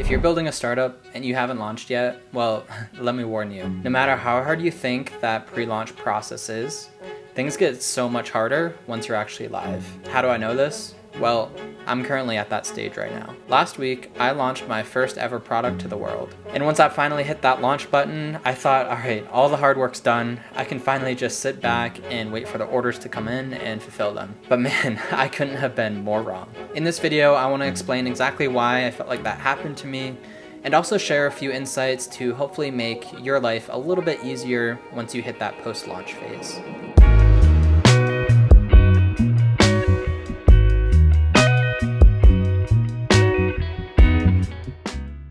If you're building a startup and you haven't launched yet, well, let me warn you, no matter how hard you think that pre-launch process is, things get so much harder once you're actually live. How do I know this? Well, I'm currently at that stage right now. Last week, I launched my first ever product to the world. And once I finally hit that launch button, I thought, all right, all the hard work's done. I can finally just sit back and wait for the orders to come in and fulfill them. But man, I couldn't have been more wrong. In this video, I want to explain exactly why I felt like that happened to me, and also share a few insights to hopefully make your life a little bit easier once you hit that post-launch phase.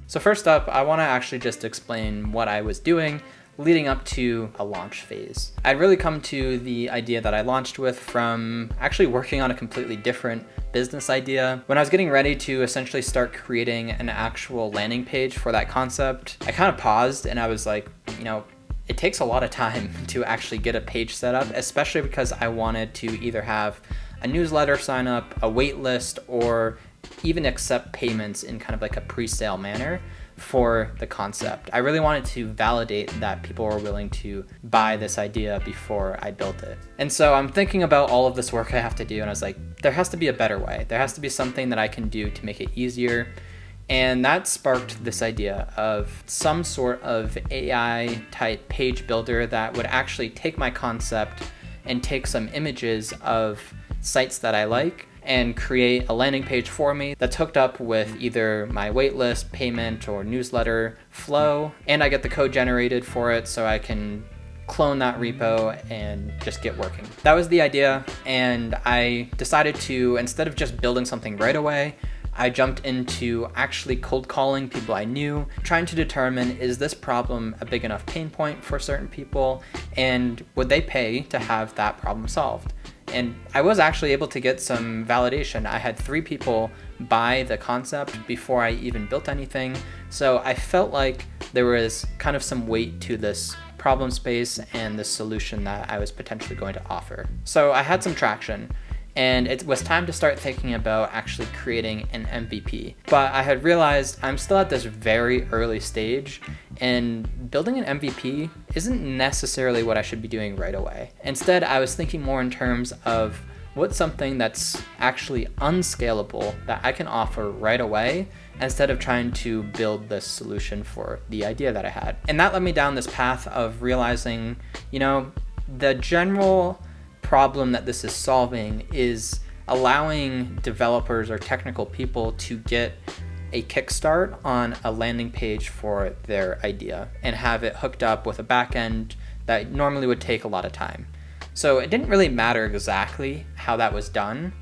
So first up, I want to actually just explain what I was doing leading up to a launch phase. I'd really come to the idea that I launched with from actually working on a completely different business idea. When I was getting ready to essentially start creating an actual landing page for that concept, I kind of paused and I was like, it takes a lot of time to actually get a page set up, especially because I wanted to either have a newsletter sign up, a wait list, or even accept payments in kind of like a pre-sale manner for the concept. I really wanted to validate that people were willing to buy this idea before I built it. And so I'm thinking about all of this work I have to do, and I was like, there has to be a better way. There has to be something that I can do to make it easier. And that sparked this idea of some sort of AI type page builder that would actually take my concept and take some images of sites that I like and create a landing page for me that's hooked up with either my waitlist, payment, or newsletter flow, and I get the code generated for it so I can clone that repo and just get working. That was the idea, and I decided to, instead of just building something right away, I jumped into actually cold calling people I knew, trying to determine, is this problem a big enough pain point for certain people, and would they pay to have that problem solved? And I was actually able to get some validation. I had 3 people buy the concept before I even built anything. So I felt like there was kind of some weight to this problem space and the solution that I was potentially going to offer. So I had some traction, and it was time to start thinking about actually creating an MVP. But I had realized I'm still at this very early stage, and building an MVP isn't necessarily what I should be doing right away. Instead, I was thinking more in terms of what's something that's actually unscalable that I can offer right away instead of trying to build this solution for the idea that I had. And that led me down this path of realizing, the general problem that this is solving is allowing developers or technical people to get a kickstart on a landing page for their idea and have it hooked up with a backend that normally would take a lot of time. So it didn't really matter exactly how that was done.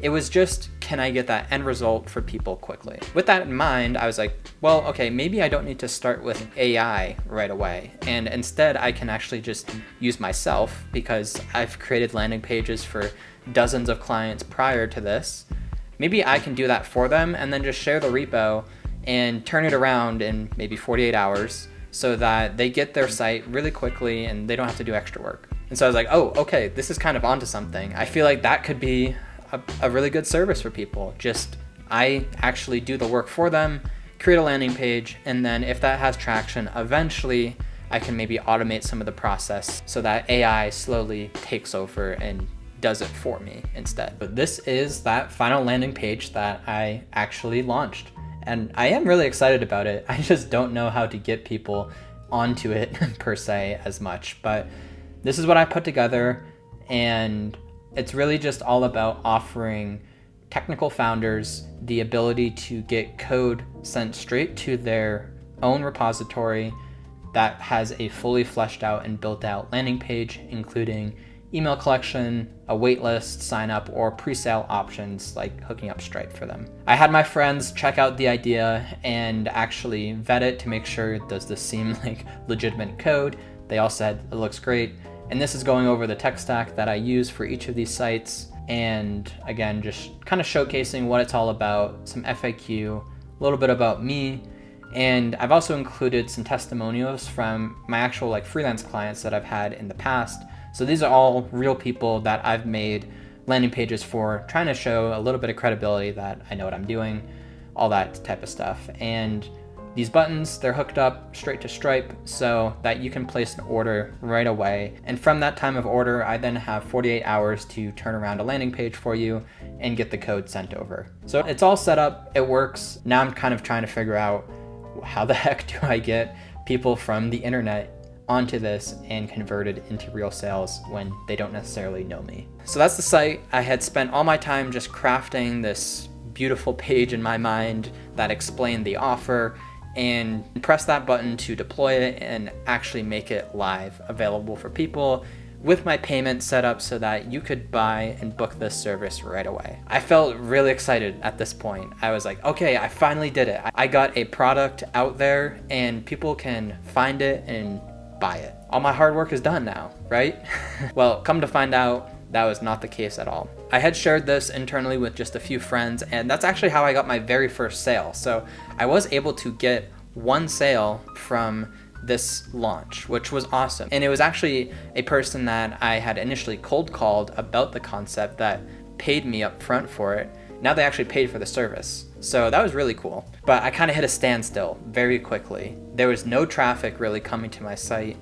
It was just, can I get that end result for people quickly? With that in mind, I was like, well, okay, maybe I don't need to start with AI right away. And instead, I can actually just use myself, because I've created landing pages for dozens of clients prior to this. Maybe I can do that for them and then just share the repo and turn it around in maybe 48 hours so that they get their site really quickly and they don't have to do extra work. And so I was like, oh, okay, this is kind of onto something. I feel like that could be a really good service for people. Just I actually do the work for them, create a landing page, and then if that has traction, eventually I can maybe automate some of the process so that AI slowly takes over and does it for me instead. But this is that final landing page that I actually launched, and I am really excited about it. I just don't know how to get people onto it per se as much, but this is what I put together, and it's really just all about offering technical founders the ability to get code sent straight to their own repository that has a fully fleshed out and built out landing page, including email collection, a waitlist, sign up, or pre-sale options like hooking up Stripe for them. I had my friends check out the idea and actually vet it to make sure, does this seem like legitimate code? They all said it looks great. And this is going over the tech stack that I use for each of these sites. And again, just kind of showcasing what it's all about, some FAQ, a little bit about me. And I've also included some testimonials from my actual freelance clients that I've had in the past. So these are all real people that I've made landing pages for, trying to show a little bit of credibility that I know what I'm doing. all that type of stuff. And these buttons, they're hooked up straight to Stripe so that you can place an order right away. And from that time of order, I then have 48 hours to turn around a landing page for you and get the code sent over. So it's all set up, it works. Now I'm kind of trying to figure out how the heck do I get people from the internet onto this and converted into real sales when they don't necessarily know me. So that's the site. I had spent all my time just crafting this beautiful page in my mind that explained the offer, and press that button to deploy it and actually make it live, available for people with my payment set up so that you could buy and book this service right away. I felt really excited at this point. I was like, okay, I finally did it. I got a product out there and people can find it and buy it. All my hard work is done now, right? Well, come to find out, that was not the case at all. I had shared this internally with just a few friends, and that's actually how I got my very first sale. So I was able to get one sale from this launch, which was awesome. And it was actually a person that I had initially cold called about the concept that paid me up front for it. Now they actually paid for the service. So that was really cool. But I kind of hit a standstill very quickly. There was no traffic really coming to my site.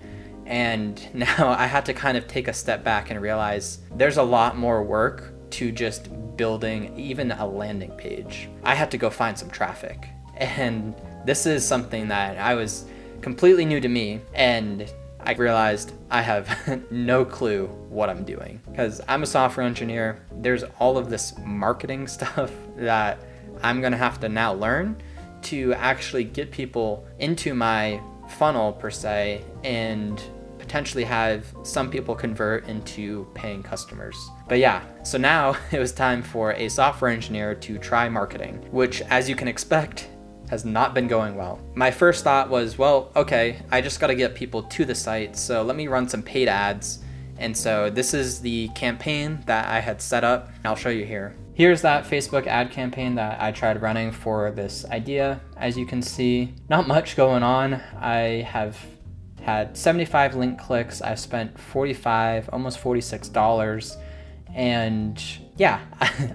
And now I had to kind of take a step back and realize there's a lot more work to just building even a landing page. I had to go find some traffic. And this is something that I was completely new to me. And I realized I have no clue what I'm doing because I'm a software engineer. There's all of this marketing stuff that I'm gonna have to now learn to actually get people into my funnel per se and potentially have some people convert into paying customers. But yeah, so now it was time for a software engineer to try marketing, which as you can expect, has not been going well. My first thought was, well, okay, I just gotta get people to the site, so let me run some paid ads. And so this is the campaign that I had set up. I'll show you here. Here's that Facebook ad campaign that I tried running for this idea. As you can see, not much going on. I have had 75 link clicks. I've spent $45, almost $46. And yeah,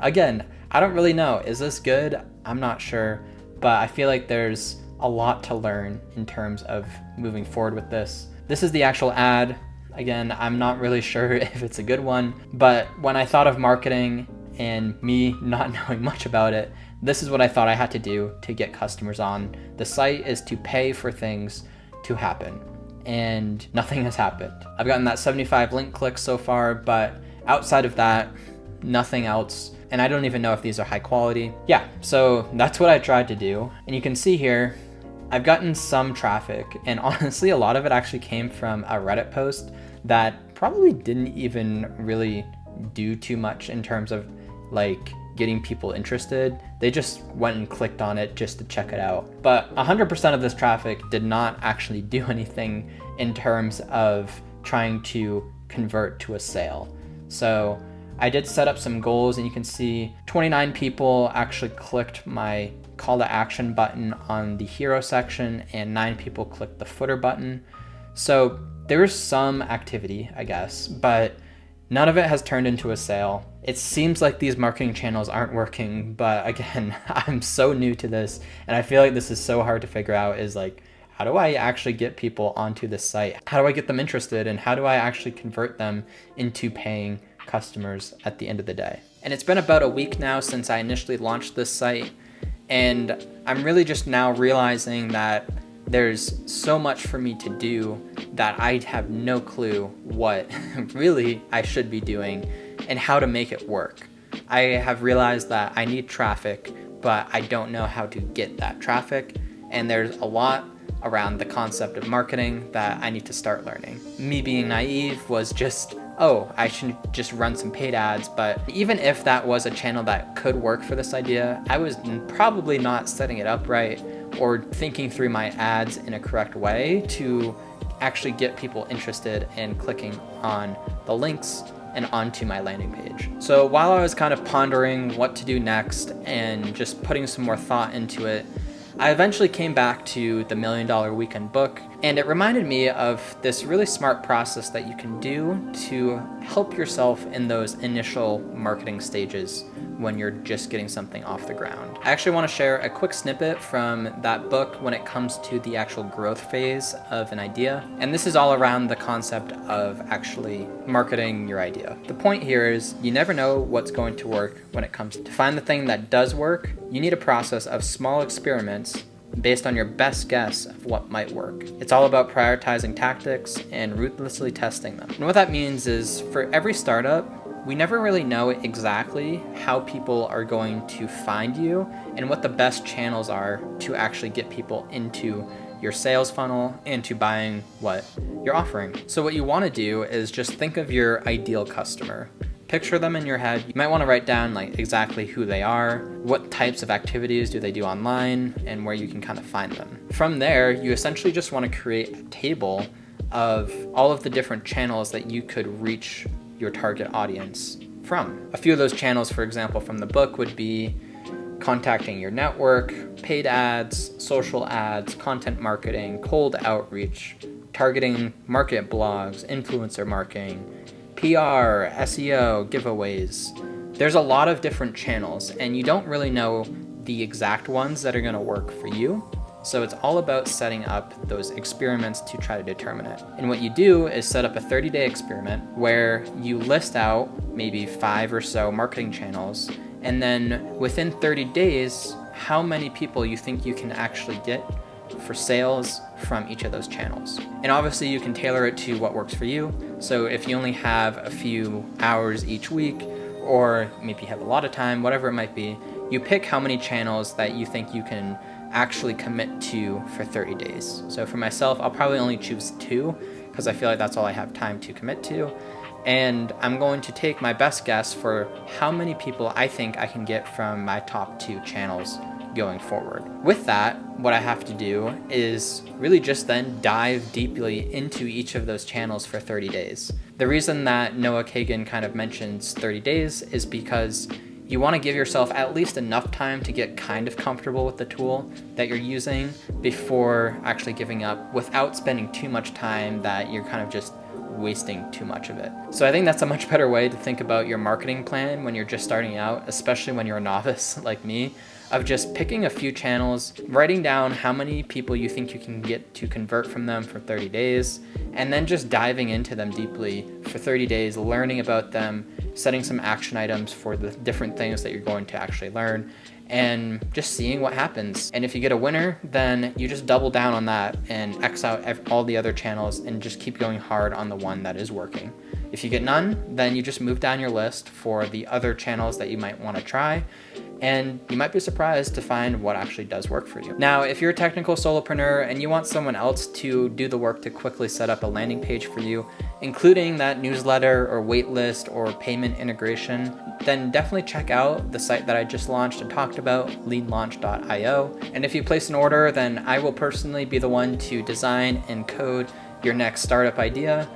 again, I don't really know. Is this good? I'm not sure, but I feel like there's a lot to learn in terms of moving forward with this. This is the actual ad. Again, I'm not really sure if it's a good one, but when I thought of marketing and me not knowing much about it, this is what I thought I had to do to get customers on. The site is to pay for things to happen, and nothing has happened. I've gotten that 75 link clicks so far, but outside of that, nothing else. And I don't even know if these are high quality. Yeah, so that's what I tried to do. And you can see here, I've gotten some traffic, and honestly, a lot of it actually came from a Reddit post that probably didn't even really do too much in terms of like getting people interested. They just went and clicked on it just to check it out. But 100% of this traffic did not actually do anything in terms of trying to convert to a sale. So I did set up some goals, and you can see 29 people actually clicked my call to action button on the hero section, and 9 people clicked the footer button. So there was some activity, I guess, but none of it has turned into a sale. It seems like these marketing channels aren't working, but again, I'm so new to this, and I feel like this is so hard to figure out, is like, how do I actually get people onto this site? How do I get them interested, and how do I actually convert them into paying customers at the end of the day? And it's been about a week now since I initially launched this site, and I'm really just now realizing that there's so much for me to do that I have no clue what really I should be doing and how to make it work. I have realized that I need traffic, but I don't know how to get that traffic, and there's a lot around the concept of marketing that I need to start learning. Me being naive was just, oh, I should just run some paid ads. But even if that was a channel that could work for this idea, I was probably not setting it up right or thinking through my ads in a correct way to actually get people interested in clicking on the links and onto my landing page. So while I was kind of pondering what to do next and just putting some more thought into it, I eventually came back to the $1 Million Weekend book And it reminded me of this really smart process that you can do to help yourself in those initial marketing stages when you're just getting something off the ground. I actually want to share a quick snippet from that book when it comes to the actual growth phase of an idea. And this is all around the concept of actually marketing your idea. The point here is you never know what's going to work when it comes to find the thing that does work. You need a process of small experiments based on your best guess of what might work. It's all about prioritizing tactics and ruthlessly testing them. And what that means is for every startup, we never really know exactly how people are going to find you and what the best channels are to actually get people into your sales funnel and to buying what you're offering. So what you want to do is just think of your ideal customer. Picture them in your head. You might want to write down like exactly who they are, what types of activities do they do online, and where you can kind of find them. From there, you essentially just want to create a table of all of the different channels that you could reach your target audience from. A few of those channels, for example, from the book would be contacting your network, paid ads, social ads, content marketing, cold outreach, targeting market blogs, influencer marketing, PR, SEO, giveaways. There's a lot of different channels and you don't really know the exact ones that are going to work for you. So it's all about setting up those experiments to try to determine it. And what you do is set up a 30-day experiment where you list out maybe 5 or so marketing channels, and then within 30 days, how many people you think you can actually get for sales from each of those channels. And obviously you can tailor it to what works for you. So if you only have a few hours each week, or maybe you have a lot of time, whatever it might be, you pick how many channels that you think you can actually commit to for 30 days. So for myself, I'll probably only choose 2 because I feel like that's all I have time to commit to. And I'm going to take my best guess for how many people I think I can get from my top 2 channels going forward. With that, what I have to do is really just then dive deeply into each of those channels for 30 days. The reason that Noah Kagan kind of mentions 30 days is because you want to give yourself at least enough time to get kind of comfortable with the tool that you're using before actually giving up without spending too much time that you're kind of just wasting too much of it. So I think that's a much better way to think about your marketing plan when you're just starting out, especially when you're a novice like me, of just picking a few channels, writing down how many people you think you can get to convert from them for 30 days, and then just diving into them deeply for 30 days, learning about them, setting some action items for the different things that you're going to actually learn, and just seeing what happens. And if you get a winner, then you just double down on that and X out all the other channels and just keep going hard on the one that is working. If you get none, then you just move down your list for the other channels that you might want to try, and you might be surprised to find what actually does work for you. Now, if you're a technical solopreneur and you want someone else to do the work to quickly set up a landing page for you, including that newsletter or waitlist or payment integration, then definitely check out the site that I just launched and talked about, leadlaunch.io. And if you place an order, then I will personally be the one to design and code your next startup idea,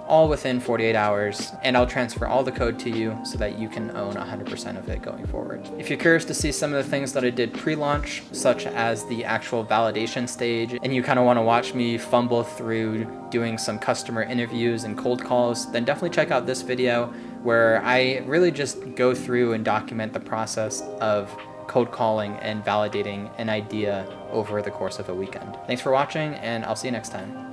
all within 48 hours, and I'll transfer all the code to you so that you can own 100% of it going forward. If you're curious to see some of the things that I did pre-launch, such as the actual validation stage, and you kind of want to watch me fumble through doing some customer interviews and cold calls, then definitely check out this video where I really just go through and document the process of cold calling and validating an idea over the course of a weekend. Thanks for watching, and I'll see you next time.